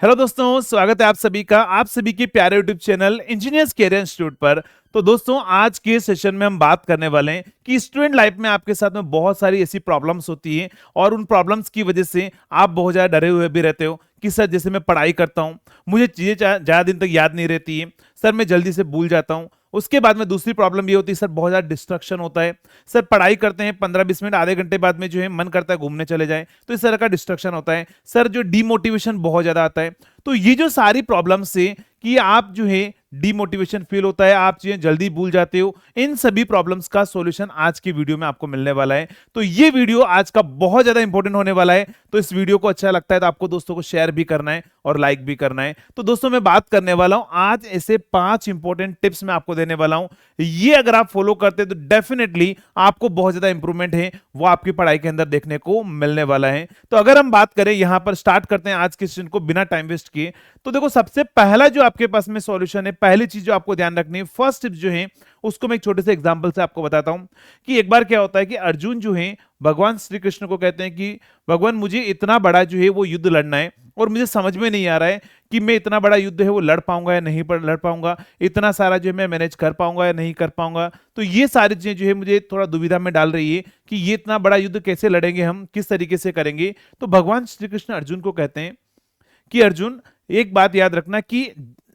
Hello दोस्तों, स्वागत है आप सभी का आप सभी के प्यारे YouTube channel engineers career institute पर। तो दोस्तों, आज के सेशन में हम बात करने वाले हैं कि स्टूडेंट लाइफ में आपके साथ में बहुत सारी ऐसी प्रॉब्लम्स होती हैं और उन प्रॉब्लम्स की वजह से आप बहुत ज़्यादा डरे हुए भी रहते हो कि सर जैसे मैं पढ़ाई करता हूँ, मुझे चीज़ें ज़्यादा दिन तक याद नहीं रहती है। सर मैं जल्दी से भूल जाता हूँ। उसके बाद में दूसरी प्रॉब्लम ये होती है, सर बहुत ज़्यादा डिस्ट्रक्शन होता है। सर पढ़ाई करते हैं 15-20 मिनट आधे घंटे बाद में जो है मन करता है घूमने चले जाए, तो इस तरह का डिस्ट्रक्शन होता है। सर जो डीमोटिवेशन बहुत ज़्यादा आता है। तो ये जो सारी प्रॉब्लम्स से कि आप जो है डीमोटिवेशन फील होता है, आप चीजें जल्दी भूल जाते हो, इन सभी प्रॉब्लम्स का सॉल्यूशन आज की वीडियो में आपको मिलने वाला है। तो ये वीडियो आज का बहुत ज्यादा इंपॉर्टेंट होने वाला है। तो इस वीडियो को अच्छा लगता है तो आपको दोस्तों को शेयर भी करना है और लाइक भी करना है। तो दोस्तों, मैं बात करने वाला हूं आज ऐसे 5 इंपॉर्टेंट टिप्स मैं आपको देने वाला हूं। ये अगर आप फॉलो करते हैं तो डेफिनेटली आपको बहुत ज्यादा इंप्रूवमेंट है वो आपकी पढ़ाई के अंदर देखने को मिलने वाला है। तो अगर हम बात करें, यहां पर स्टार्ट करते हैं आज के सेशन को बिना टाइम वेस्ट किए। तो देखो, सबसे पहला जो आपके पास में सॉल्यूशन है, पहली चीज जो आपको ध्यान रखनी है, फर्स्ट टिप जो है उसको मैं एक छोटे से एग्जांपल से आपको बताता हूं कि एक बार क्या होता है कि अर्जुन जो है भगवान श्री कृष्ण को कहते हैं कि भगवान मुझे इतना बड़ा जो है वो युद्ध लड़ना है और मुझे समझ में नहीं आ रहा है कि मैं इतना बड़ा युद्ध है वो लड़ पाऊंगा या नहीं लड़ पाऊंगा, इतना सारा जो है मैं मैनेज कर पाऊंगा या नहीं कर पाऊंगा। तो ये सारी चीजें जो है मुझे थोड़ा दुविधा में डाल रही है कि ये इतना बड़ा युद्ध कैसे लड़ेंगे, हम किस तरीके से करेंगे। तो भगवान श्री कृष्ण अर्जुन को कहते हैं कि अर्जुन, एक बात याद रखना कि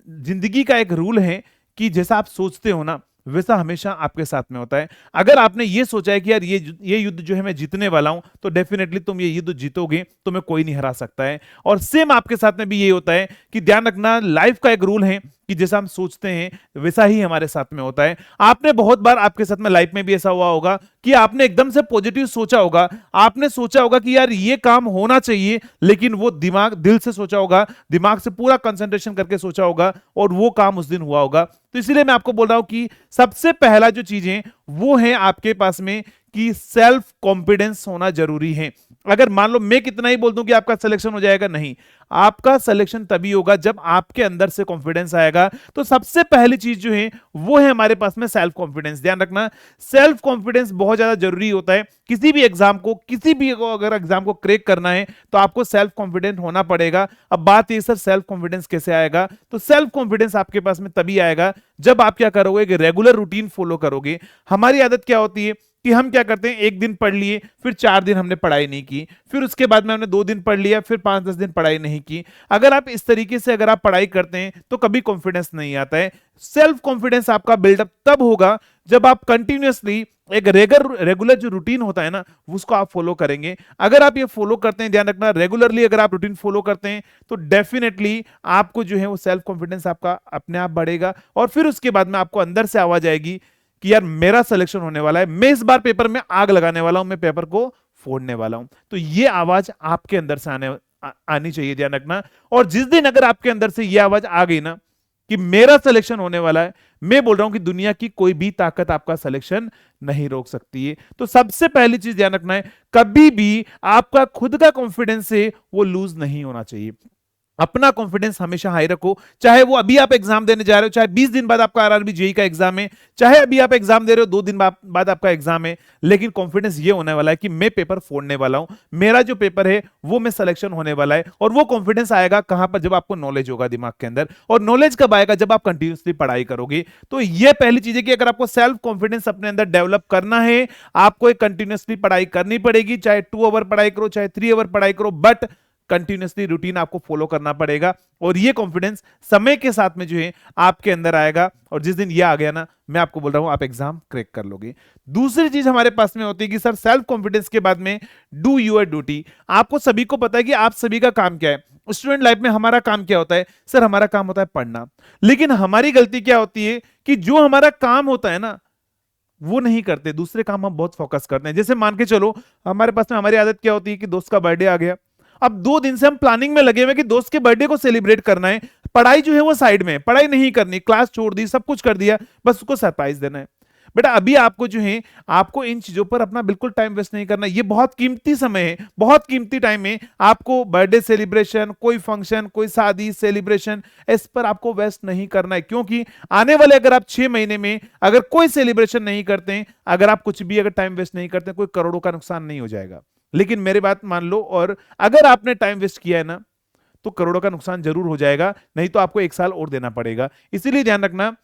जिंदगी का एक रूल है कि जैसा आप सोचते हो ना वैसा हमेशा आपके साथ में होता है। अगर आपने ये सोचा है कि यार ये युद्ध जो है मैं जीतने वाला हूं, तो डेफिनेटली तुम ये युद्ध जीतोगे, तुम्हें कोई नहीं हरा सकता है। और सेम आपके साथ में भी ये होता है कि ध्यान रखना, लाइफ का एक रूल है कि जैसा हम सोचते हैं वैसा ही हमारे साथ में होता है। आपने बहुत बार आपके साथ में लाइफ में भी ऐसा हुआ होगा कि आपने एकदम से पॉजिटिव सोचा होगा, आपने सोचा होगा कि यार ये काम होना चाहिए, लेकिन वो दिल से सोचा होगा, दिमाग से पूरा कंसंट्रेशन करके सोचा होगा और वो काम उस दिन हुआ होगा। तो इसलिए मैं आपको बोल रहा हूं कि सबसे पहला जो चीज है वो है आपके पास में कि सेल्फ कॉन्फिडेंस होना जरूरी है। अगर मान लो मैं कितना ही बोल दूं कि आपका सिलेक्शन हो जाएगा, नहीं, आपका सिलेक्शन तभी होगा जब आपके अंदर से कॉन्फिडेंस आएगा। तो सबसे पहली चीज जो है वो है हमारे पास में सेल्फ कॉन्फिडेंस। ध्यान रखना, सेल्फ कॉन्फिडेंस बहुत ज्यादा जरूरी होता है। किसी भी एग्जाम को, किसी भी अगर एग्जाम को क्रैक करना है तो आपको सेल्फ कॉन्फिडेंट होना पड़ेगा। अब बात ये, सर सेल्फ कॉन्फिडेंस कैसे आएगा? तो सेल्फ कॉन्फिडेंस आपके पास में तभी आएगा जब आप क्या करोगे कि रेगुलर रूटीन फॉलो करोगे। हमारी आदत क्या होती है कि हम क्या करते हैं, एक दिन पढ़ लिए, फिर 4 दिन हमने पढ़ाई नहीं की, फिर उसके बाद में हमने 2 दिन पढ़ लिया, फिर 5-10 दिन पढ़ाई नहीं की। अगर आप इस तरीके से अगर आप पढ़ाई करते हैं तो कभी कॉन्फिडेंस नहीं आता है। सेल्फ कॉन्फिडेंस आपका बिल्डअप तब होगा जब आप कंटिन्यूअसली एक रेगुलर जो रूटीन होता है ना उसको आप फॉलो करेंगे। अगर आप ये फॉलो करते हैं, ध्यान रखना, रेगुलरली अगर आप रूटीन फॉलो करते हैं तो डेफिनेटली आपको जो है वो सेल्फ कॉन्फिडेंस आपका अपने आप बढ़ेगा और फिर उसके बाद में आपको अंदर से आवाज आएगी कि यार मेरा सिलेक्शन होने वाला है, मैं इस बार पेपर में आग लगाने वाला हूं, मैं पेपर को फोड़ने वाला हूं। तो ये आवाज आपके अंदर से आनी चाहिए, ध्यान रखना। और जिस दिन अगर आपके अंदर से ये आवाज आ गई ना कि मेरा सिलेक्शन होने वाला है, मैं बोल रहा हूं कि दुनिया की कोई भी ताकत आपका सिलेक्शन नहीं रोक सकती है। तो सबसे पहली चीज ध्यान रखना है, कभी भी आपका खुद का कॉन्फिडेंस है वो लूज नहीं होना चाहिए। अपना कॉन्फिडेंस हमेशा हाई रखो, चाहे वो अभी आप एग्जाम देने जा रहे हो, चाहे 20 दिन बाद आपका आरआरबी जेई का एग्जाम है, चाहे अभी आप एग्जाम दे रहे हो 2 दिन बाद आपका एग्जाम है, लेकिन कॉन्फिडेंस ये होने वाला है कि मैं पेपर फोड़ने वाला हूं, मेरा जो पेपर है वो मैं सिलेक्शन होने वाला है। और वो कॉन्फिडेंस आएगा कहां पर? जब आपको नॉलेज होगा दिमाग के अंदर, और नॉलेज कब आएगा? जब आप कंटिन्यूसली पढ़ाई करोगे। तो ये पहली चीज है कि अगर आपको सेल्फ कॉन्फिडेंस अपने अंदर डेवलप करना है, आपको एक कंटिन्यूसली पढ़ाई करनी पड़ेगी, चाहे 2 आवर पढ़ाई करो, चाहे 3 आवर पढ़ाई करो, बट कंटिन्यूसली रूटीन आपको फॉलो करना पड़ेगा। और ये कॉन्फिडेंस समय के साथ में जो है आपके अंदर आएगा, और जिस दिन ये आ गया ना, मैं आपको बोल रहा हूं आप एग्जाम क्रैक कर लोगे। दूसरी चीज हमारे पास में होती है कि सर सेल्फ कॉन्फिडेंस के बाद में डू योर ड्यूटी। आपको सभी को पता है कि आप सभी का काम क्या है। स्टूडेंट लाइफ में हमारा काम क्या होता है? सर हमारा काम होता है पढ़ना। लेकिन हमारी गलती क्या होती है कि जो हमारा काम होता है ना वो नहीं करते, दूसरे काम हम बहुत फोकस करते हैं। जैसे मान के चलो, हमारे पास में हमारी आदत क्या होती है कि दोस्त का बर्थडे आ गया, अब 2 दिन से हम प्लानिंग में लगे हुए कि दोस्त के बर्थडे को सेलिब्रेट करना है, पढ़ाई जो है वो साइड में, पढ़ाई नहीं करनी, क्लास छोड़ दी, सब कुछ कर दिया, बस उसको सरप्राइज देना है। बेटा अभी आपको जो है, आपको इन चीजों पर अपना बिल्कुल टाइम वेस्ट नहीं करना। ये बहुत कीमती समय है, बहुत कीमती टाइम है। आपको बर्थडे सेलिब्रेशन, कोई फंक्शन, कोई शादी सेलिब्रेशन, इस पर आपको वेस्ट नहीं करना है, क्योंकि आने वाले अगर आप 6 महीने में अगर कोई सेलिब्रेशन नहीं करते हैं, अगर आप कुछ भी अगर टाइम वेस्ट नहीं करते, कोई करोड़ों का नुकसान नहीं हो जाएगा। लेकिन मेरी बात मान लो, और अगर आपने टाइम वेस्ट किया है ना, तो करोड़ों का नुकसान जरूर हो जाएगा, नहीं तो आपको 1 साल और देना पड़ेगा। इसीलिए ध्यान रखना,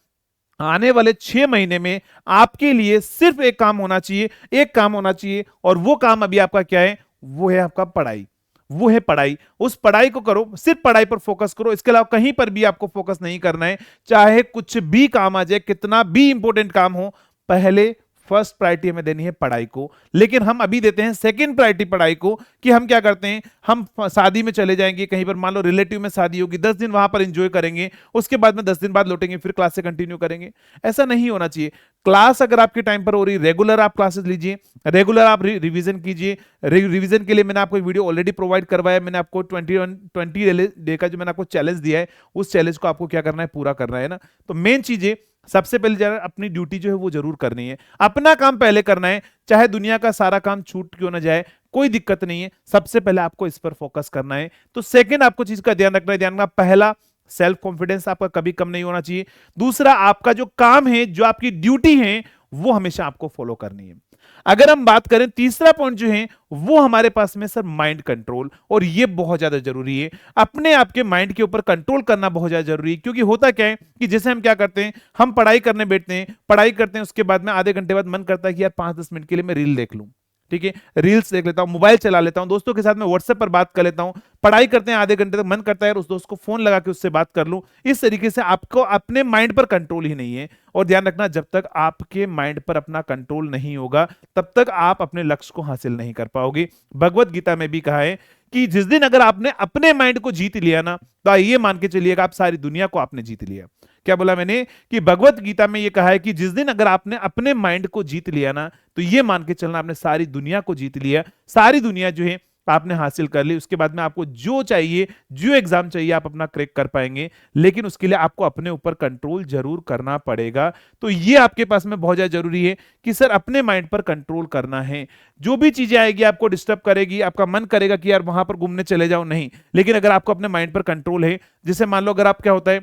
आने वाले 6 महीने में आपके लिए सिर्फ एक काम होना चाहिए, एक काम होना चाहिए, और वो काम अभी आपका क्या है? वो है आपका पढ़ाई। वो है पढ़ाई। उस पढ़ाई को करो, सिर्फ पढ़ाई पर फोकस करो, इसके अलावा कहीं पर भी आपको फोकस नहीं करना है। चाहे कुछ भी काम आ जाए, कितना भी इंपॉर्टेंट काम हो, पहले फर्स्ट प्रायोरिटी हमें देनी है पढ़ाई को। लेकिन हम अभी देते हैं सेकंड प्रायोरिटी पढ़ाई को, कि हम क्या करते हैं, हम शादी में चले जाएंगे, कहीं पर मान लो रिलेटिव में शादी होगी, 10 दिन वहां पर एंजॉय करेंगे, उसके बाद में 10 दिन बाद लौटेंगे, फिर क्लास से कंटिन्यू करेंगे। ऐसा नहीं होना चाहिए। क्लास अगर आपके टाइम पर हो रही, रेगुलर आप क्लासेस लीजिए, रेगुलर आप रिवीजन कीजिए। रिवीजन के लिए मैंने आपको वीडियो ऑलरेडी प्रोवाइड करवाया, मैंने आपको 20 डे का जो मैंने आपको चैलेंज दिया है, उस चैलेंज को आपको क्या करना है? पूरा करना है ना। तो मेन चीजें, सबसे पहले जरा अपनी ड्यूटी जो है वो जरूर करनी है, अपना काम पहले करना है, चाहे दुनिया का सारा काम छूट क्यों ना जाए, कोई दिक्कत नहीं है, सबसे पहले आपको इस पर फोकस करना है। तो सेकंड आपको चीज का ध्यान रखना है, ध्यान रखना, पहला सेल्फ कॉन्फिडेंस आपका कभी कम नहीं होना चाहिए। दूसरा, आपका जो काम है, जो आपकी ड्यूटी है, वो हमेशा आपको फॉलो करनी है। अगर हम बात करें, तीसरा पॉइंट जो है वो हमारे पास में सर माइंड कंट्रोल, और ये बहुत ज्यादा जरूरी है। अपने आप के माइंड के ऊपर कंट्रोल करना बहुत ज्यादा जरूरी है, क्योंकि होता क्या है कि जैसे हम क्या करते हैं, हम पढ़ाई करने बैठते हैं, पढ़ाई करते हैं, उसके बाद में आधे घंटे बाद मन करता है कि यार 5-10 मिनट के लिए मैं रील देख लूं, ठीक है, रील्स देख लेता हूं, मोबाइल चला लेता हूं, दोस्तों के साथ में व्हाट्सएप पर बात कर लेता हूं, पढ़ाई करते हैं आधे घंटे तक, मन करता है यार उस दोस्त को फोन लगा के उससे बात कर लूं। इस तरीके से आपको अपने माइंड पर कंट्रोल ही नहीं है। और ध्यान रखना, जब तक आपके माइंड पर अपना कंट्रोल नहीं होगा, तब तक आप अपने लक्ष्य को हासिल नहीं कर पाओगे। भगवत गीता में भी कहा है कि जिस दिन अगर आपने अपने माइंड को जीत लिया ना, तो ये मान के चलिएगा आप सारी दुनिया को आपने जीत लिया। क्या बोला मैंने? कि भगवत गीता में ये कहा है कि जिस दिन अगर आपने अपने माइंड को जीत लिया ना, तो ये मान के चलना आपने सारी दुनिया को जीत लिया, सारी दुनिया जो है आपने हासिल कर ली। उसके बाद में आपको जो चाहिए, जो एग्जाम चाहिए, आप अपना क्रैक कर पाएंगे, लेकिन उसके लिए आपको अपने ऊपर कंट्रोल जरूर करना पड़ेगा। तो ये आपके पास में बहुत ज्यादा जरूरी है कि सर अपने माइंड पर कंट्रोल करना है। जो भी चीजें आएगी आपको डिस्टर्ब करेगी, आपका मन करेगा कि यार वहां पर घूमने चले जाओ, नहीं, लेकिन अगर आपको अपने माइंड पर कंट्रोल है, जैसे मान लो अगर आप क्या होता है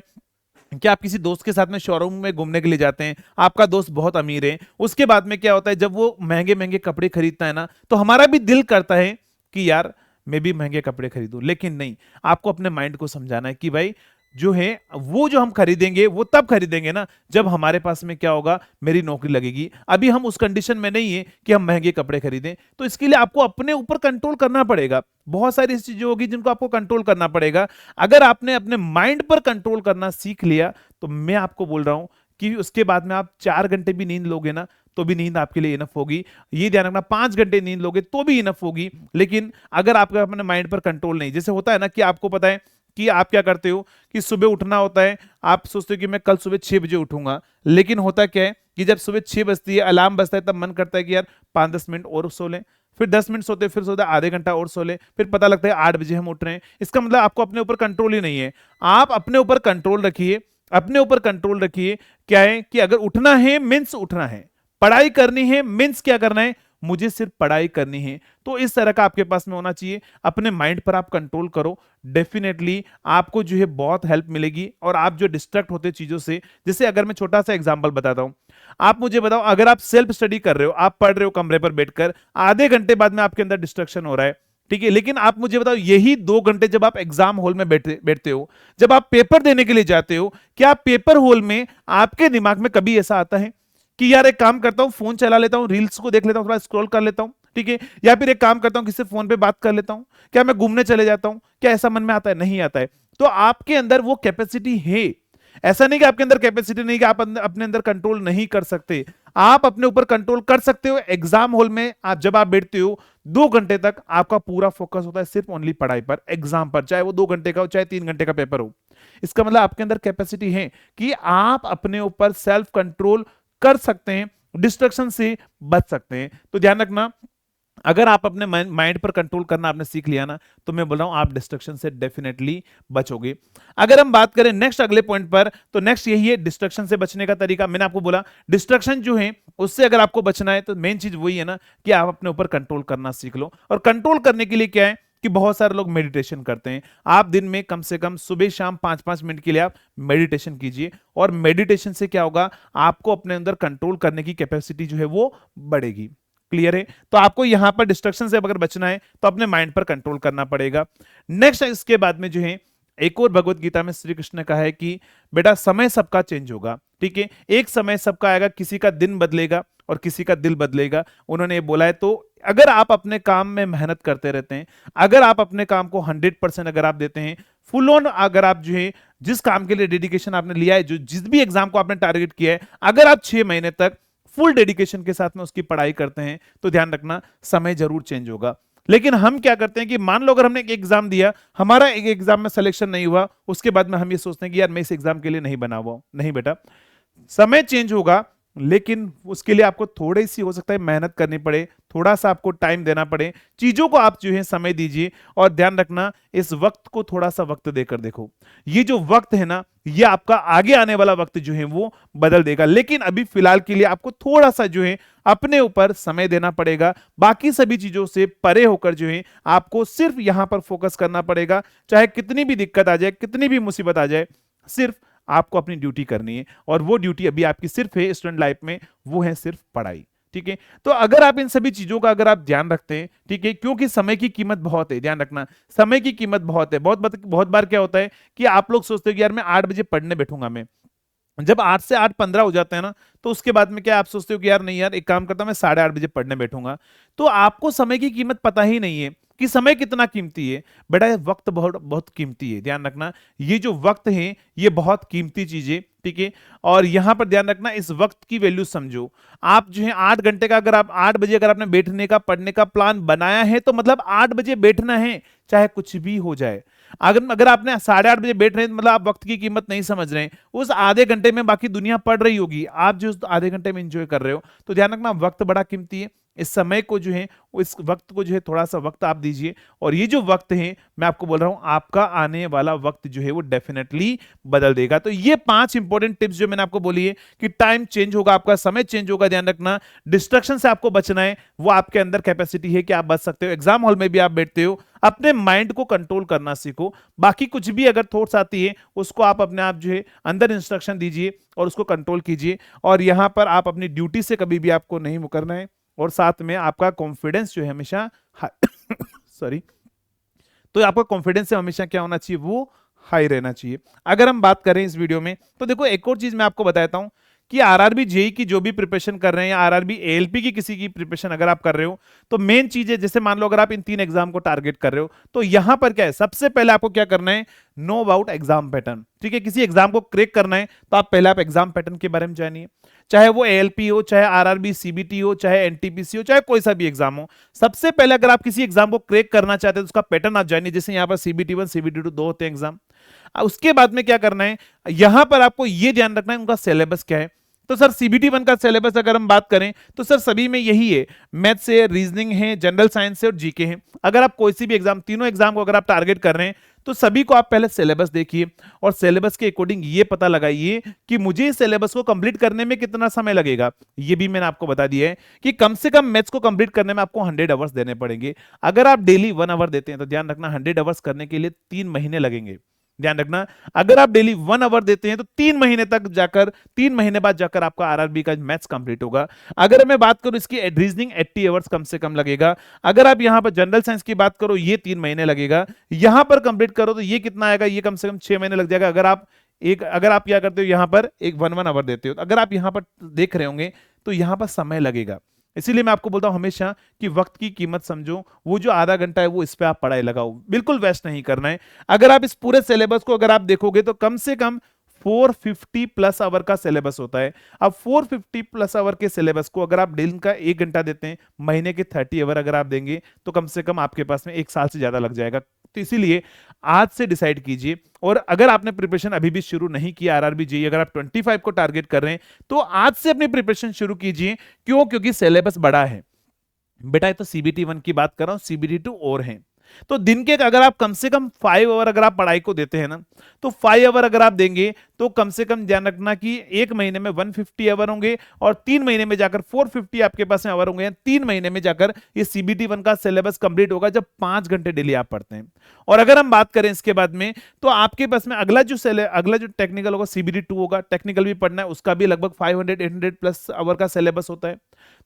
कि आप किसी दोस्त के साथ में शोरूम में घूमने के लिए जाते हैं, आपका दोस्त बहुत अमीर है, उसके बाद में क्या होता है, जब वो महंगे महंगे कपड़े खरीदता है ना, तो हमारा भी दिल करता है कि यार मैं भी महंगे कपड़े खरीदूं। लेकिन नहीं, आपको अपने माइंड को समझाना है कि भाई जो है वो जो हम खरीदेंगे वो तब खरीदेंगे ना जब हमारे पास में क्या होगा, मेरी नौकरी लगेगी। अभी हम उस कंडीशन में नहीं है कि हम महंगे कपड़े खरीदें, तो इसके लिए आपको अपने ऊपर कंट्रोल करना पड़ेगा। बहुत सारी ऐसी चीजें होगी जिनको आपको कंट्रोल करना पड़ेगा। अगर आपने अपने माइंड पर कंट्रोल करना सीख लिया, तो मैं आपको बोल रहा हूं कि उसके बाद में आप 4 घंटे भी नींद लोगे ना, तो भी नींद आपके लिए इनफ होगी। ये ध्यान रखना, 5 घंटे नींद लोगे तो भी इनफ होगी। लेकिन अगर आपका अपने माइंड पर कंट्रोल नहीं, जैसे होता है ना कि आपको पता है कि आप क्या करते हो कि सुबह उठना होता है, आप सोचते हो कि मैं कल सुबह 6 बजे उठूंगा, लेकिन होता क्या है कि जब सुबह 6 बजती है, अलार्म बजता है, तब मन करता है कि यार 5-10 मिनट और सो लें, फिर 10 मिनट सोते, फिर सोते आधे घंटा और सो ले, फिर पता लगता है 8 बजे हम उठ रहे हैं। इसका मतलब आपको अपने ऊपर कंट्रोल ही नहीं है। आप अपने ऊपर कंट्रोल रखिए, अपने ऊपर कंट्रोल रखिए। क्या है कि अगर उठना है मीन्स उठना है, पढ़ाई करनी है मीन्स क्या करना है, मुझे सिर्फ पढ़ाई करनी है। तो इस तरह का आपके पास में होना चाहिए। अपने माइंड पर आप कंट्रोल करो, डेफिनेटली आपको जो है बहुत हेल्प मिलेगी। और आप जो डिस्ट्रैक्ट होते चीजों से, जैसे अगर मैं छोटा सा एग्जांपल बताता हूं, आप मुझे बताओ, अगर आप सेल्फ स्टडी कर रहे हो, आप पढ़ रहे हो कमरे पर बैठकर, आधे घंटे बाद में आपके अंदर डिस्ट्रक्शन हो रहा है, ठीक है, लेकिन आप मुझे बताओ यही 2 घंटे जब आप एग्जाम हॉल में बैठते हो, जब आप पेपर देने के लिए जाते हो, क्या पेपर हॉल में आपके दिमाग में कभी ऐसा आता है कि यार एक काम करता हूं, फोन चला लेता हूं, रील्स को देख लेता हूं, थोड़ा स्क्रॉल कर लेता हूं, ठीक है, या फिर एक काम करता हूं, किसी फोन पे बात कर लेता हूं, क्या मैं घूमने चले जाता हूं, क्या ऐसा मन में आता है? नहीं आता है। तो आपके अंदर वो कैपेसिटी है। ऐसा नहीं कि आपके अंदर कैपेसिटी नहीं, कि आप अपने अंदर कंट्रोल नहीं कर सकते। आप अपने ऊपर कंट्रोल कर सकते हो। एग्जाम हॉल में आप जब आप बैठते हो, 2 घंटे तक आपका पूरा फोकस होता है सिर्फ ओनली पढ़ाई पर, एग्जाम पर, चाहे वो 2 घंटे का हो, चाहे 3 घंटे का पेपर हो। इसका मतलब आपके अंदर कैपेसिटी है कि आप अपने ऊपर सेल्फ कंट्रोल कर सकते हैं, डिस्ट्रक्शन से बच सकते हैं। तो ध्यान रखना, अगर आप अपने माइंड पर कंट्रोल करना आपने सीख लिया ना, तो मैं बोल रहा हूं आप डिस्ट्रक्शन से डेफिनेटली बचोगे। अगर हम बात करें नेक्स्ट अगले पॉइंट पर, तो नेक्स्ट यही है डिस्ट्रक्शन से बचने का तरीका। मैंने आपको बोला डिस्ट्रक्शन जो है उससे अगर आपको बचना है, तो मेन चीज वही है ना कि आप अपने ऊपर कंट्रोल करना सीख लो। और कंट्रोल करने के लिए क्या है कि बहुत सारे लोग मेडिटेशन करते हैं। आप दिन में कम से कम सुबह शाम 5-5 मिनट के लिए आप मेडिटेशन कीजिए, और मेडिटेशन से क्या होगा, आपको अपने अंदर कंट्रोल करने की कैपेसिटी जो है वो बढ़ेगी। क्लियर है? तो आपको यहां पर डिस्ट्रक्शन से अगर बचना है तो अपने माइंड पर कंट्रोल करना पड़ेगा। नेक्स्ट इसके बाद में जो है एक और भगवत गीता में श्री कृष्ण ने कहा है कि बेटा समय सबका चेंज होगा, ठीक है, एक समय सबका आएगा, किसी का दिन बदलेगा और किसी का दिल बदलेगा, उन्होंने ये बोला है। तो अगर आप अपने काम में मेहनत करते रहते हैं, अगर आप अपने काम को 100% अगर आप देते हैं, फुल ऑन, अगर आप जो है जिस काम के लिए डेडिकेशन आपने लिया है, जो जिस भी एग्जाम को आपने टारगेट किया है, अगर आप 6 महीने तक फुल डेडिकेशन के साथ में उसकी पढ़ाई करते हैं, तो ध्यान रखना समय जरूर चेंज होगा। लेकिन हम क्या करते हैं कि मान लो अगर हमने एक एग्जाम दिया, हमारा एक एग्जाम में सिलेक्शन नहीं हुआ, उसके बाद में हम ये सोचते हैं कि यार मैं इस एग्जाम के लिए नहीं बना हुआ हूं। नहीं बेटा, समय चेंज होगा, लेकिन उसके लिए आपको थोड़ी सी हो सकता है मेहनत करनी पड़े, थोड़ा सा आपको टाइम देना पड़े, चीजों को आप जो है समय दीजिए। और ध्यान रखना, इस वक्त को थोड़ा सा वक्त देकर देखो, ये जो वक्त है ना, ये आपका आगे आने वाला वक्त जो है वो बदल देगा। लेकिन अभी फिलहाल के लिए आपको थोड़ा सा जो है अपने ऊपर समय देना पड़ेगा, बाकी सभी चीजों से परे होकर जो है आपको सिर्फ यहां पर फोकस करना पड़ेगा। चाहे कितनी भी दिक्कत आ जाए, कितनी भी मुसीबत आ जाए, सिर्फ आपको अपनी ड्यूटी करनी है। और वो ड्यूटी अभी आपकी सिर्फ है स्टूडेंट लाइफ में, वो है सिर्फ पढ़ाई, ठीक है। तो अगर आप इन सभी चीजों का अगर आप ध्यान रखते हैं, ठीक है, क्योंकि समय की कीमत बहुत है, ध्यान रखना, समय की कीमत बहुत है। बहुत बार क्या होता है कि आप लोग सोचते हो कि यार मैं 8 बजे पढ़ने बैठूंगा, मैं जब 8 से 8:15 हो जाते हैं ना, तो उसके बाद में क्या आप सोचते हो कि यार नहीं यार, एक काम करता हूं, मैं 8:30 बजे पढ़ने बैठूंगा। तो आपको समय की कीमत पता ही नहीं है कि समय कितना कीमती है। बेटा ये वक्त बहुत बहुत कीमती है, ध्यान रखना, ये जो वक्त है ये बहुत कीमती चीज है, ठीक है। और यहां पर ध्यान रखना, इस वक्त की वैल्यू समझो। आप जो है 8 घंटे का, अगर आप 8 बजे अगर आपने बैठने का पढ़ने का प्लान बनाया है, तो मतलब 8 बजे बैठना है, चाहे कुछ भी हो जाए। अगर आपने 8:30 बजे बैठ रहे हैं, मतलब आप वक्त की कीमत नहीं समझ रहे हैं। उस आधे घंटे में बाकी दुनिया पढ़ रही होगी, आप जो उस आधे घंटे में एंजॉय कर रहे हो। तो ध्यान रखना, वक्त बड़ा कीमती है। इस समय को जो है, इस वक्त को जो है थोड़ा सा वक्त आप दीजिए। और ये जो वक्त है, मैं आपको बोल रहा हूं, आपका आने वाला वक्त जो है वो डेफिनेटली बदल देगा। तो ये 5 इंपॉर्टेंट टिप्स जो मैंने आपको बोली है कि टाइम चेंज होगा, आपका समय चेंज होगा, ध्यान रखना, डिस्ट्रक्शन से आपको बचना है, वो आपके अंदर कैपेसिटी है कि आप बच सकते हो। एग्जाम हॉल में भी आप बैठते हो, अपने माइंड को कंट्रोल करना सीखो। बाकी कुछ भी अगर थॉट्स आती है, उसको आप अपने आप जो है अंदर इंस्ट्रक्शन दीजिए और उसको कंट्रोल कीजिए। और यहां पर आप अपनी ड्यूटी से कभी भी आपको नहीं मुकरना है। और साथ में आपका कॉन्फिडेंस जो है हमेशा सॉरी, तो आपका कॉन्फिडेंस से हमेशा क्या होना चाहिए, वो हाई रहना चाहिए। अगर हम बात करें इस वीडियो में, तो देखो एक और चीज मैं आपको बताता हूं कि आरआरबी जेई की जो भी प्रिपरेशन कर रहे हैं, या आरआरबी एएलपी की किसी की प्रिपरेशन अगर आप कर रहे हो, तो मेन चीज है, जैसे मान लो अगर आप इन 3 एग्जाम को टारगेट कर रहे हो, तो यहां पर क्या है, सबसे पहले आपको क्या करना है, नो अबाउट एग्जाम पैटर्न, ठीक है। किसी एग्जाम को क्रैक करना है, तो आप पहले आप एग्जाम पैटर्न के बारे में जानिए, चाहे वो एएलपी हो, चाहे आरआरबी सीबीटी हो, चाहे एनटीपीसी हो, चाहे कोई सा भी एग्जाम हो। सबसे पहले अगर आप किसी एग्जाम को क्रैक करना चाहते हैं, तो उसका पैटर्न आप जानिए। जैसे यहाँ पर सीबीटी 1 सीबीटी 2 दो होते हैं एग्जाम। उसके बाद में क्या करना है, यहां पर आपको यह ध्यान रखना है उनका सिलेबस क्या है। तो सर सीबीटी 1 का सिलेबस अगर हम बात करें, तो सर सभी में यही है, मैथ्स है, रीजनिंग है, जनरल साइंस है और जीके है। अगर आप कोई सी भी एग्जाम, तीनों एग्जाम को अगर आप टारगेट कर रहे हैं, तो सभी को आप पहले सिलेबस देखिए और सिलेबस के अकॉर्डिंग ये पता लगाइए कि मुझे इस सिलेबस को कंप्लीट करने में कितना समय लगेगा। ये भी मैंने आपको बता दिया है कि कम से कम मैथ्स को कंप्लीट करने में आपको 100 आवर्स देने पड़ेंगे। अगर आप डेली 1 आवर देते हैं, तो ध्यान रखना 100 आवर्स करने के लिए 3 महीने लगेंगे। ध्यान रखना, अगर आप डेली 1 आवर देते हैं, तो 3 महीने तक जाकर, 3 महीने बाद जाकर आपका आरआरबी का मैथ्स कंप्लीट होगा। अगर मैं बात करूं इसकी रीजनिंग, 80 आवर्स कम से कम लगेगा। अगर आप यहां पर जनरल साइंस की बात करो, ये 3 महीने लगेगा। यहां पर कंप्लीट करो तो ये कितना आएगा, ये कम से कम 6 महीने लग जाएगा। अगर आप क्या करते हो, यहां पर एक 1 आवर देते हो, तो अगर आप यहां पर देख रहे होंगे, तो यहां पर समय लगेगा। इसीलिए मैं आपको बोलता हूं हमेशा कि वक्त की कीमत समझो। वो जो आधा घंटा है, वो इस पे आप पढ़ाई लगाओ, बिल्कुल वेस्ट नहीं करना है। अगर आप इस पूरे सिलेबस को अगर आप देखोगे, तो कम से कम 450 प्लस आवर का सिलेबस होता है। अब 450 प्लस आवर के सिलेबस को अगर आप दिन का 1 घंटा देते हैं, महीने के 30 आवर अगर आप देंगे, तो कम से कम आपके पास में 1 साल से ज्यादा लग जाएगा। तो इसीलिए आज से डिसाइड कीजिए। और अगर आपने प्रिपरेशन अभी भी शुरू नहीं किया आरआरबी जेईई, अगर आप 25 को टारगेट कर रहे हैं, तो आज से अपनी प्रिपरेशन शुरू कीजिए। क्यों? क्योंकि सिलेबस बड़ा है बेटा। ये तो सीबीटी 1 की बात कर रहा हूं, सीबीटी 2 और है। तो दिन के अगर आप कम से कम 5 आवर अगर आप पढ़ाई को देते हैं ना, तो 5 आवर अगर आप देंगे, तो कम से कम ध्यान रखना कि 1 महीने में 150 आवर होंगे और 3 महीने में जाकर 450 आपके पास में आवर होंगे। 3 महीने में जाकर ये सीबीटी 1 का सिलेबस कंप्लीट होगा, जब 5 घंटे डेली आप पढ़ते हैं। और अगर हम बात करें इसके बाद में, तो आपके पास में अगला जो टेक्निकल होगा, सीबीटी 2 होगा, टेक्निकल भी पढ़ना है, उसका भी लगभग 500-800 प्लस आवर का सिलेबस होता है।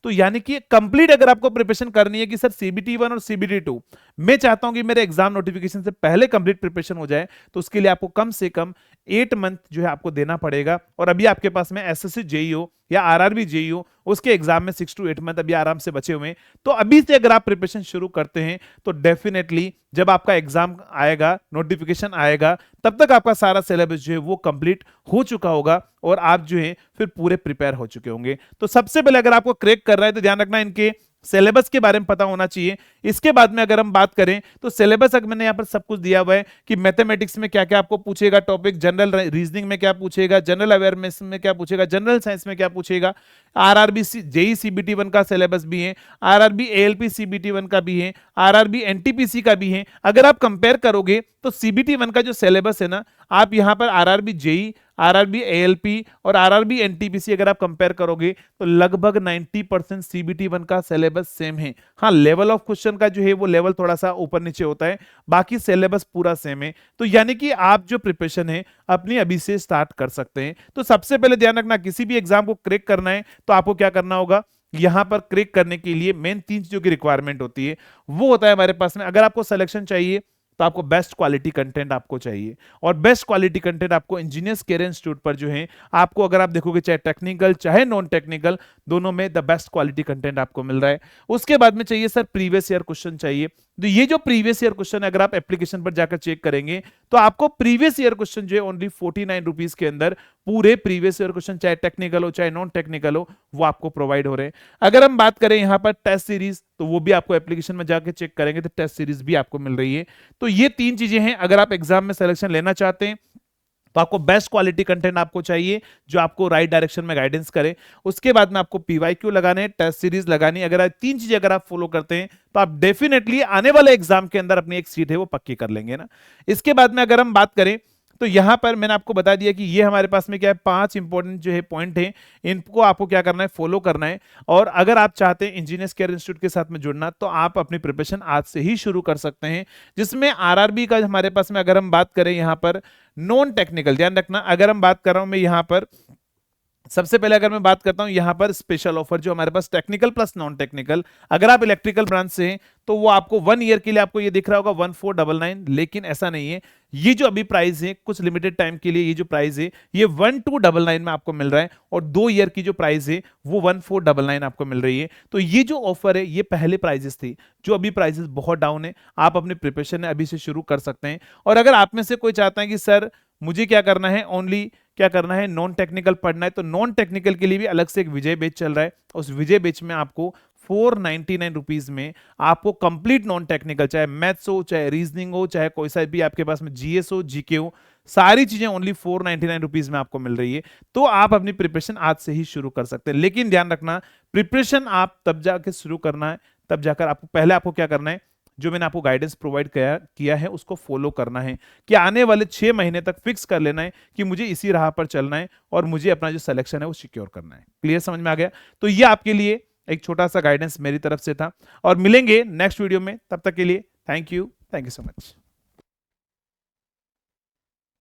तो यानी कि कंप्लीट अगर आपको प्रिपरेशन करनी है कि सर CBT 1 और CBT 2 मैं चाहता हूं कि मेरे एग्जाम नोटिफिकेशन से पहले कंप्लीट प्रिपरेशन हो जाए, तो उसके लिए आपको कम से कम 8 मंथ जो है आपको देना पड़ेगा। और अभी आपके पास में SSC JEE हो या RRB JEE हो, उसके एग्जाम में 6 to 8 मंथ अभी आराम से बचे हुए हैं। तो अभी से अगर आप प्रिपरेशन शुरू करते हैं तो डेफिनेटली जब आपका एग्जाम आएगा, नोटिफिकेशन आएगा, तब तक आपका सारा सिलेबस जो है वो कंप्लीट हो चुका होगा और आप जो है फिर पूरे प्रिपेयर हो चुके होंगे। तो सबसे पहले अगर आपको क्रैक कर रहा है तो ध्यान रखना इनके सिलेबस के बारे में पता होना चाहिए। इसके बाद में अगर हम बात करें तो सिलेबस अगर मैंने यहाँ पर सब कुछ दिया हुआ है कि मैथमेटिक्स में क्या क्या आपको पूछेगा टॉपिक, जनरल रीजनिंग में क्या पूछेगा, जनरल अवेयरनेस में क्या पूछेगा, जनरल साइंस में क्या पूछेगा, RRB JEE CBT 1 का सिलेबस भी है, RRB ALP CBT 1 का भी है, RRB NTPC का भी है। अगर आप कंपेयर करोगे तो CBT 1 का जो सिलेबस है ना, आप यहाँ पर RRB JEE, RRB ALP और RRB NTPC अगर आप कंपेयर करोगे तो लगभग 90% CBT 1 का सिलेबस सेम है। हाँ, लेवल ऑफ क्वेश्चन का जो है वो लेवल थोड़ा सा ऊपर नीचे होता है, बाकी सिलेबस पूरा सेम है। तो यानी कि आप जो प्रिपरेशन है अपनी अभी से स्टार्ट कर सकते हैं। तो सबसे पहले ध्यान रखना, किसी भी एग्जाम को क्रैक करना है तो आपको क्या करना होगा, यहां पर क्रैक करने के लिए मेन 3 चीजों की रिक्वायरमेंट होती है। वो होता है हमारे पास में, अगर आपको सिलेक्शन चाहिए तो आपको बेस्ट क्वालिटी कंटेंट आपको चाहिए, और बेस्ट क्वालिटी कंटेंट आपको इंजीनियर्स कैरियर इंस्टीट्यूट पर जो है आपको, अगर आप देखोगे चाहे टेक्निकल चाहे नॉन टेक्निकल, दोनों में द बेस्ट क्वालिटी कंटेंट आपको मिल रहा है। उसके बाद में चाहिए सर प्रीवियस ईयर क्वेश्चन चाहिए। तो ये जो प्रीवियस ईयर क्वेश्चन है, अगर आप एप्लीकेशन पर जाकर चेक करेंगे तो आपको प्रीवियस ईयर क्वेश्चन जो है ओनली 49 रुपीज के अंदर पूरे प्रीवियस ईयर क्वेश्चन, चाहे टेक्निकल हो चाहे नॉन टेक्निकल हो, वो आपको प्रोवाइड हो रहे हैं। अगर हम बात करें यहाँ पर टेस्ट सीरीज, तो वो भी आपको एप्लीकेशन में जाकर चेक करेंगे तो टेस्ट सीरीज भी आपको मिल रही है। तो ये 3 चीजें हैं, अगर आप एग्जाम में सिलेक्शन लेना चाहते हैं तो आपको बेस्ट क्वालिटी कंटेंट आपको चाहिए जो आपको राइट डायरेक्शन में गाइडेंस करे। उसके बाद में आपको PYQ लगाने, टेस्ट सीरीज लगानी। अगर 3 चीजें अगर आप फॉलो करते हैं तो आप डेफिनेटली आने वाले एग्जाम के अंदर अपनी एक सीट है वो पक्की कर लेंगे ना। इसके बाद में अगर हम बात करें तो यहां पर मैंने आपको बता दिया कि ये हमारे पास में क्या है, 5 इंपॉर्टेंट जो है पॉइंट है, इनको आपको क्या करना है, फॉलो करना है। और अगर आप चाहते हैं इंजीनियर्स कैरियर इंस्टीट्यूट के साथ में जुड़ना, तो आप अपनी प्रिपरेशन आज से ही शुरू कर सकते हैं। जिसमें RRB का हमारे पास में अगर हम बात करें यहां पर नॉन टेक्निकल, ध्यान रखना अगर हम बात कर रहा हूं मैं यहां पर, सबसे पहले अगर मैं बात करता हूं यहां पर स्पेशल ऑफर जो हमारे पास टेक्निकल प्लस नॉन टेक्निकल, अगर आप इलेक्ट्रिकल ब्रांच से हैं तो वो आपको 1 ईयर के लिए आपको ये दिख रहा होगा 1499, लेकिन ऐसा नहीं है। ये जो अभी प्राइस है कुछ लिमिटेड टाइम के लिए, ये जो प्राइस है ये 1299 में आपको मिल रहा है, और 2 ईयर की जो प्राइस है वो 1499 आपको मिल रही है। तो ये जो ऑफर है ये पहले प्राइजेस थी, जो अभी प्राइजेस बहुत डाउन है। आप अपनी प्रिपरेशन अभी से शुरू कर सकते हैं। और अगर आप में से कोई चाहता है कि सर मुझे क्या करना है, ओनली क्या करना है, नॉन टेक्निकल पढ़ना है, तो नॉन टेक्निकल के लिए भी अलग से एक विजय बैच चल रहा है। उस विजय बैच में आपको 499 रुपीज में आपको कंप्लीट नॉन टेक्निकल, चाहे मैथ्स हो चाहे रीजनिंग हो चाहे कोई सा भी आपके पास में GS हो GK हो, सारी चीजें ओनली 499 रुपीज में आपको मिल रही है। तो आप अपनी प्रिपरेशन आज से ही शुरू कर सकते हैं। लेकिन ध्यान रखना, प्रिपरेशन आप तब जाके शुरू करना है, तब जाकर आपको पहले आपको क्या करना है, जो मैंने आपको गाइडेंस प्रोवाइड किया है उसको फॉलो करना है, कि आने वाले 6 महीने तक फिक्स कर लेना है कि मुझे इसी राह पर चलना है और मुझे अपना जो सिलेक्शन है वो सिक्योर करना है। क्लियर, समझ में आ गया? तो ये आपके लिए एक छोटा सा गाइडेंस मेरी तरफ से था, और मिलेंगे नेक्स्ट वीडियो में। तब तक के लिए थैंक यू सो मच।